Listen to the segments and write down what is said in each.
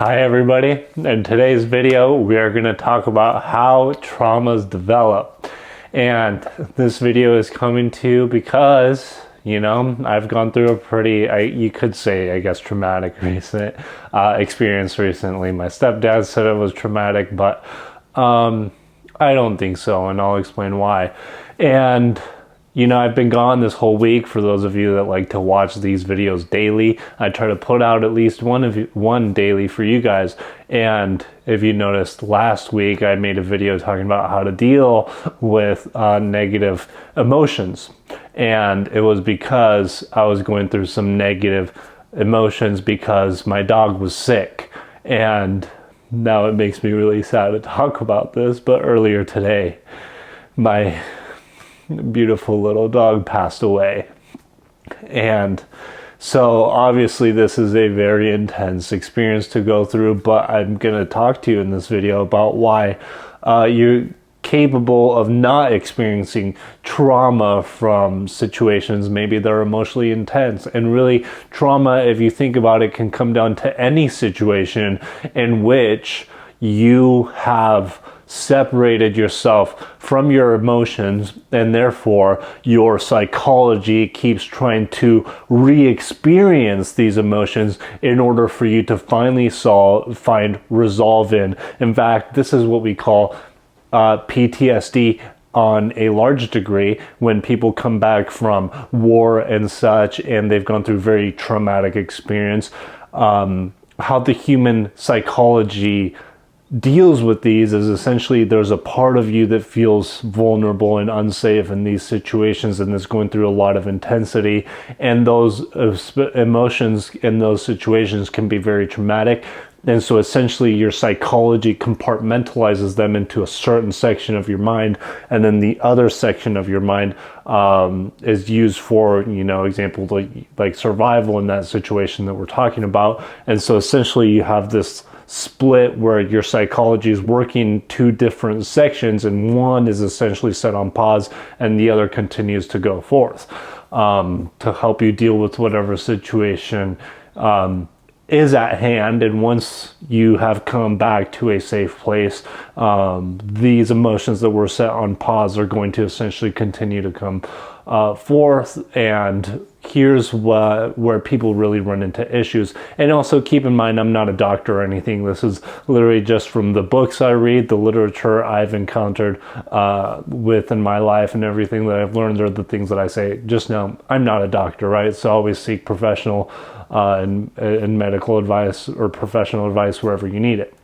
Hi everybody. In today's video we are going to talk about how traumas develop, and this video is coming to you because I've gone through a pretty, you could say, I guess, traumatic experience recently. My stepdad said it was traumatic, but I don't think so, and I'll explain why. And I've been gone this whole week. For those of you that like to watch these videos daily, I try to put out at least one daily for you guys. And if you noticed, last week I made a video talking about how to deal with negative emotions. And it was because I was going through some negative emotions because my dog was sick. And now it makes me really sad to talk about this, but earlier today, my beautiful little dog passed away. And so obviously this is a very intense experience to go through, but I'm going to talk to you in this video about why you're capable of not experiencing trauma from situations maybe that are emotionally intense. And really, trauma, if you think about it, can come down to any situation in which you have separated yourself from your emotions, and therefore your psychology keeps trying to re-experience these emotions in order for you to finally find resolve in. In fact, this is what we call PTSD on a large degree, when people come back from war and such, and they've gone through very traumatic experience. How the human psychology deals with these is essentially there's a part of you that feels vulnerable and unsafe in these situations, and is going through a lot of intensity, and those emotions in those situations can be very traumatic. And so essentially your psychology compartmentalizes them into a certain section of your mind, and then the other section of your mind is used for, example, like survival in that situation that we're talking about. And so essentially you have this split where your psychology is working two different sections, and one is essentially set on pause and the other continues to go forth to help you deal with whatever situation is at hand. And once you have come back to a safe place, these emotions that were set on pause are going to essentially continue to come forth. And here's where people really run into issues. And also keep in mind, I'm not a doctor or anything. This is literally just from the books I read, the literature I've encountered within my life, and everything that I've learned are the things that I say. Just know I'm not a doctor, right? So always seek professional and medical advice or professional advice wherever you need it.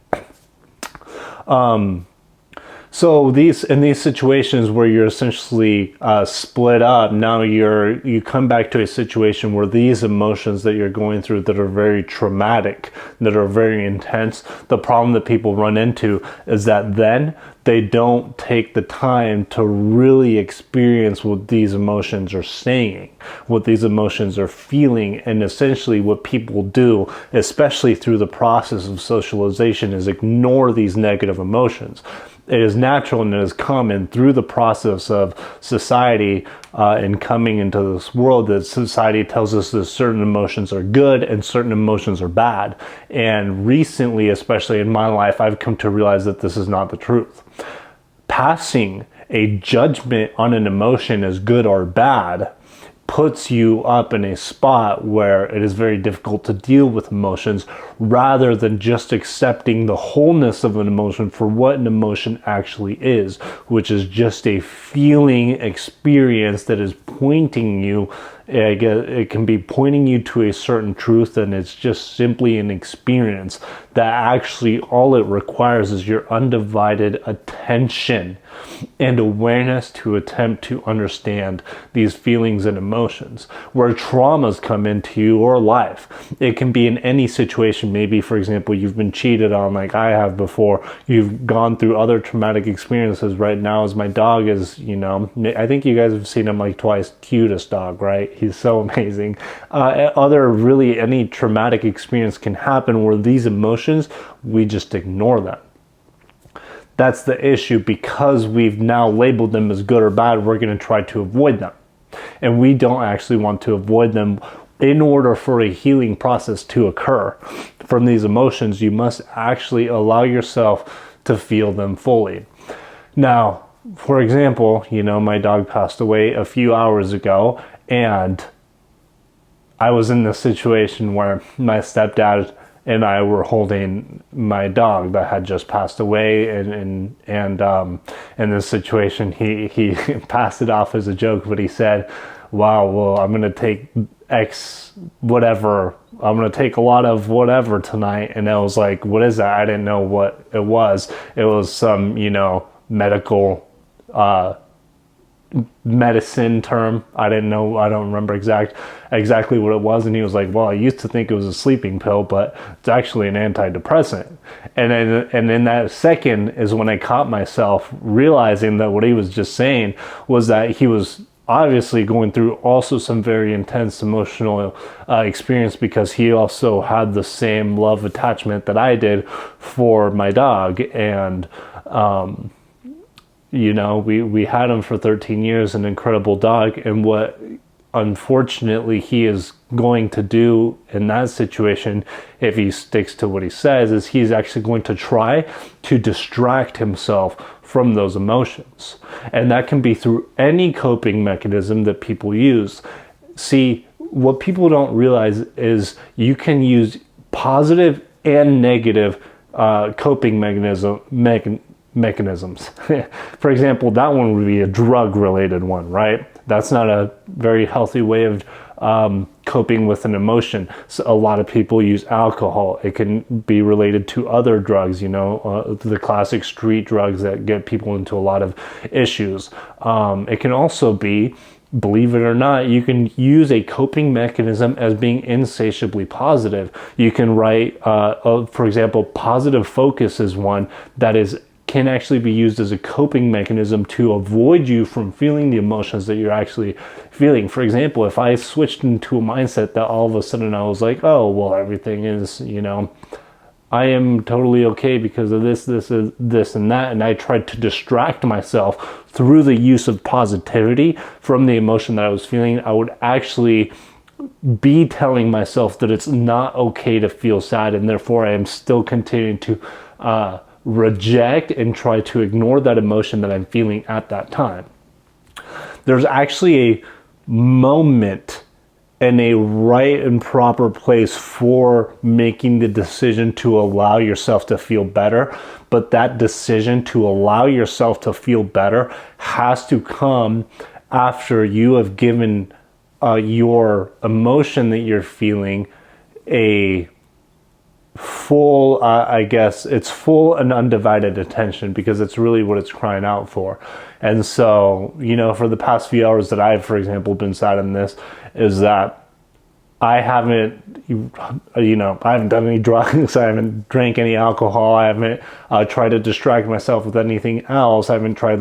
So in these situations where you're essentially split up, now you come back to a situation where these emotions that you're going through that are very traumatic, that are very intense, the problem that people run into is that then they don't take the time to really experience what these emotions are saying, what these emotions are feeling. And essentially what people do, especially through the process of socialization, is ignore these negative emotions. It is natural and it is common through the process of society and coming into this world that society tells us that certain emotions are good and certain emotions are bad. And recently, especially in my life, I've come to realize that this is not the truth. Passing a judgment on an emotion as good or bad puts you up in a spot where it is very difficult to deal with emotions, rather than just accepting the wholeness of an emotion for what an emotion actually is, which is just a feeling experience that is pointing you. It can be pointing you to a certain truth, and it's just simply an experience that actually all it requires is your undivided attention and awareness to attempt to understand these feelings and emotions. Where traumas come into your life, it can be in any situation. Maybe, for example, you've been cheated on like I have before. You've gone through other traumatic experiences. Right now, as my dog is, I think you guys have seen him like twice. Cutest dog, right? He's so amazing. Any traumatic experience can happen where these emotions, we just ignore them. That's the issue. Because we've now labeled them as good or bad, we're going to try to avoid them. And we don't actually want to avoid them. in order for a healing process to occur from these emotions, you must actually allow yourself to feel them fully. Now, for example, my dog passed away a few hours ago, and I was in this situation where my stepdad and I were holding my dog that had just passed away, and in this situation, he passed it off as a joke, but he said, "Wow, well, I'm gonna take X whatever. I'm gonna take a lot of whatever tonight," and I was like, "What is that?" I didn't know what it was. It was some, medical medicine term. I didn't know. I don't remember exactly what it was. And he was like, "Well, I used to think it was a sleeping pill, but it's actually an antidepressant." And in that second is when I caught myself realizing that what he was just saying was that he was obviously going through also some very intense emotional experience, because he also had the same love attachment that I did for my dog. And we had him for 13 years, an incredible dog. And what unfortunately he is going to do in that situation, if he sticks to what he says, is he's actually going to try to distract himself from those emotions. And that can be through any coping mechanism that people use. See, what people don't realize is you can use positive and negative coping mechanisms. For example, that one would be a drug-related one, right? That's not a very healthy way of coping with an emotion. So a lot of people use alcohol. It can be related to other drugs, the classic street drugs that get people into a lot of issues. It can also be, believe it or not, you can use a coping mechanism as being insatiably positive. You can write, for example, positive focus is one that can actually be used as a coping mechanism to avoid you from feeling the emotions that you're actually feeling. For example, if I switched into a mindset that all of a sudden I was like, "Oh, well, everything is, I am totally okay because of this, and that," and I tried to distract myself through the use of positivity from the emotion that I was feeling, I would actually be telling myself that it's not okay to feel sad, and therefore I am still continuing to reject and try to ignore that emotion that I'm feeling at that time. There's actually a moment and a right and proper place for making the decision to allow yourself to feel better, but that decision to allow yourself to feel better has to come after you have given your emotion that you're feeling a full, it's full and undivided attention, because it's really what it's crying out for. And so, for the past few hours that I've, for example, been sat in this, is that I haven't done any drugs. I haven't drank any alcohol. I haven't tried to distract myself with anything else. I haven't tried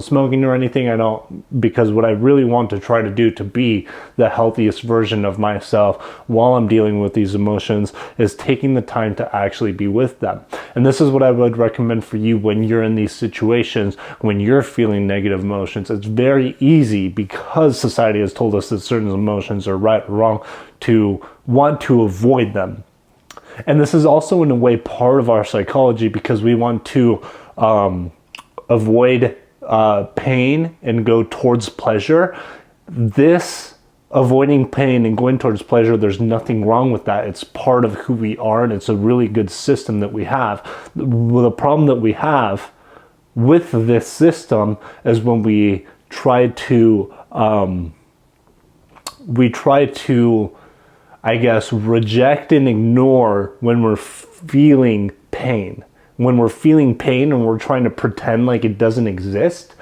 smoking or anything. I don't, because what I really want to try to do to be the healthiest version of myself while I'm dealing with these emotions is taking the time to actually be with them. And this is what I would recommend for you when you're in these situations, when you're feeling negative emotions. It's very easy, because society has told us that certain emotions are right or wrong, to want to avoid them. And this is also in a way part of our psychology, because we want to avoid pain and go towards pleasure. This avoiding pain and going towards pleasure, there's nothing wrong with that. It's part of who we are, and it's a really good system that we have. The problem that we have with this system is when we try to reject and ignore when we're feeling pain. When we're feeling pain and we're trying to pretend like it doesn't exist,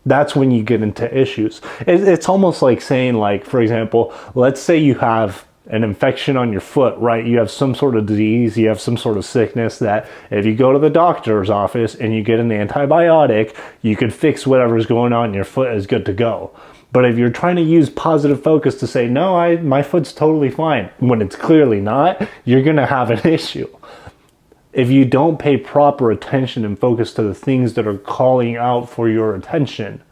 that's when you get into issues. It's almost like saying, for example, let's say you have an infection on your foot, right? You have some sort of disease, you have some sort of sickness that if you go to the doctor's office and you get an antibiotic, you could fix whatever's going on, and your foot is good to go. But if you're trying to use positive focus to say, "No, my foot's totally fine," when it's clearly not, you're going to have an issue. If you don't pay proper attention and focus to the things that are calling out for your attention,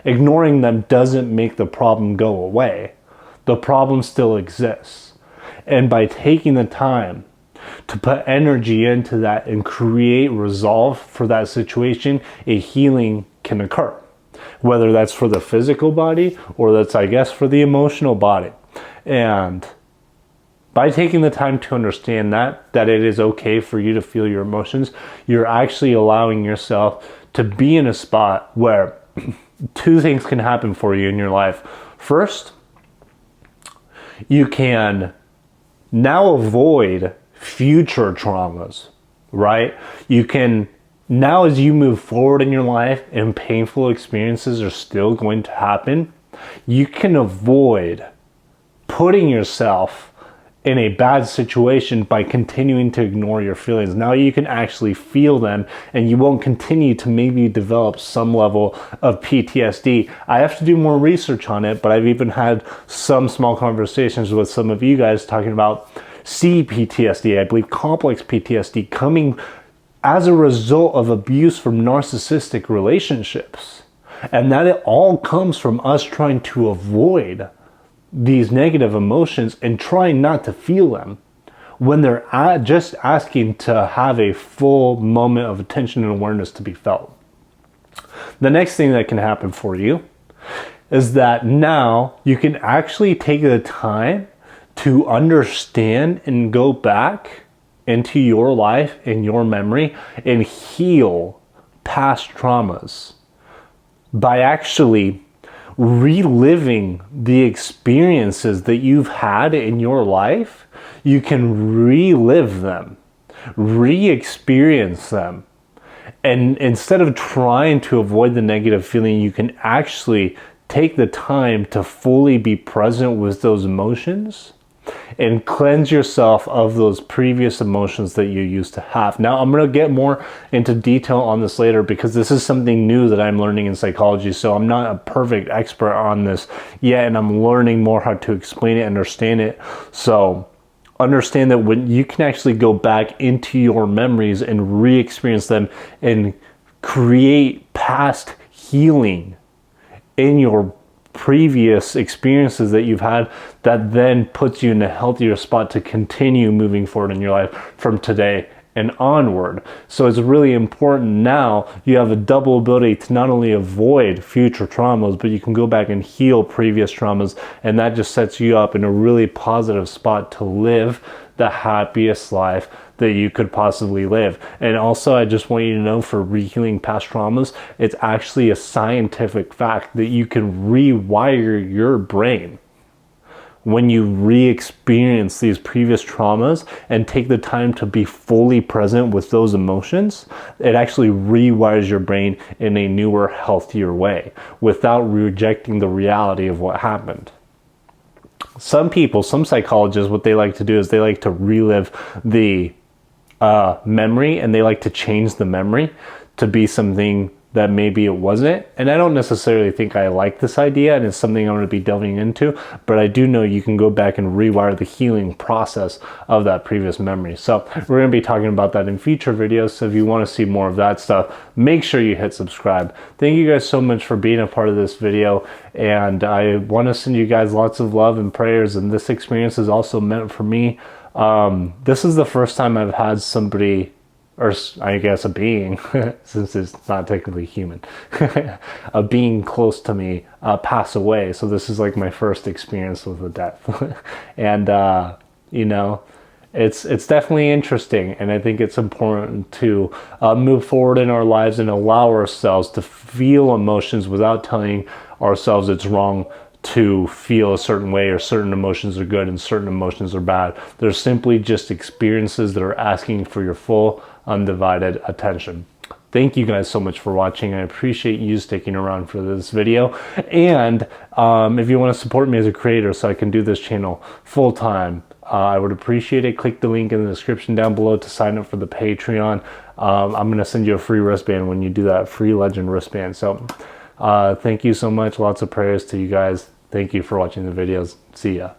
ignoring them doesn't make the problem go away. The problem still exists. And by taking the time to put energy into that and create resolve for that situation, a healing can occur. Whether that's for the physical body or that's, I guess, for the emotional body. And by taking the time to understand that it is okay for you to feel your emotions, you're actually allowing yourself to be in a spot where two things can happen for you in your life. First, you can now avoid future traumas, right? You can now, as you move forward in your life and painful experiences are still going to happen, you can avoid putting yourself in a bad situation by continuing to ignore your feelings. Now you can actually feel them and you won't continue to maybe develop some level of PTSD. I have to do more research on it, but I've even had some small conversations with some of you guys talking about CPTSD, I believe complex PTSD, coming as a result of abuse from narcissistic relationships. And that it all comes from us trying to avoid these negative emotions and trying not to feel them when they're just asking to have a full moment of attention and awareness to be felt. The next thing that can happen for you is that now you can actually take the time to understand and go back into your life and your memory and heal past traumas by actually reliving the experiences that you've had in your life. You can relive them, re-experience them. And instead of trying to avoid the negative feeling, you can actually take the time to fully be present with those emotions and cleanse yourself of those previous emotions that you used to have. Now, I'm going to get more into detail on this later because this is something new that I'm learning in psychology. So I'm not a perfect expert on this yet, and I'm learning more how to explain it, understand it. So understand that when you can actually go back into your memories and re-experience them and create past healing in your previous experiences that you've had, that then puts you in a healthier spot to continue moving forward in your life from today and onward. So it's really important now you have a double ability to not only avoid future traumas, but you can go back and heal previous traumas, and that just sets you up in a really positive spot to live the happiest life that you could possibly live. And also, I just want you to know, for re-healing past traumas, it's actually a scientific fact that you can rewire your brain when you re-experience these previous traumas and take the time to be fully present with those emotions. It actually rewires your brain in a newer, healthier way without rejecting the reality of what happened. Some people, some psychologists, what they like to do is they like to relive the memory, and they like to change the memory to be something that maybe it wasn't. And I don't necessarily think I like this idea, and it's something I'm going to be delving into, but I do know you can go back and rewire the healing process of that previous memory. So we're going to be talking about that in future videos. So if you want to see more of that stuff, make sure you hit subscribe. Thank you guys so much for being a part of this video, and I want to send you guys lots of love and prayers. And this experience is also meant for me. This is the first time I've had somebody, or I guess a being, since it's not technically human, a being close to me pass away. So this is like my first experience with a death. And, you know, it's definitely interesting. And I think it's important to move forward in our lives and allow ourselves to feel emotions without telling ourselves it's wrong to feel a certain way, or certain emotions are good and certain emotions are bad. They're simply just experiences that are asking for your full, undivided attention. Thank you guys so much for watching. I appreciate you sticking around for this video. And if you want to support me as a creator so I can do this channel full time, I would appreciate it. Click the link in the description down below to sign up for the Patreon. I'm going to send you a free wristband when you do that, free Legend wristband. So thank you so much. Lots of prayers to you guys. Thank you for watching the videos. See ya.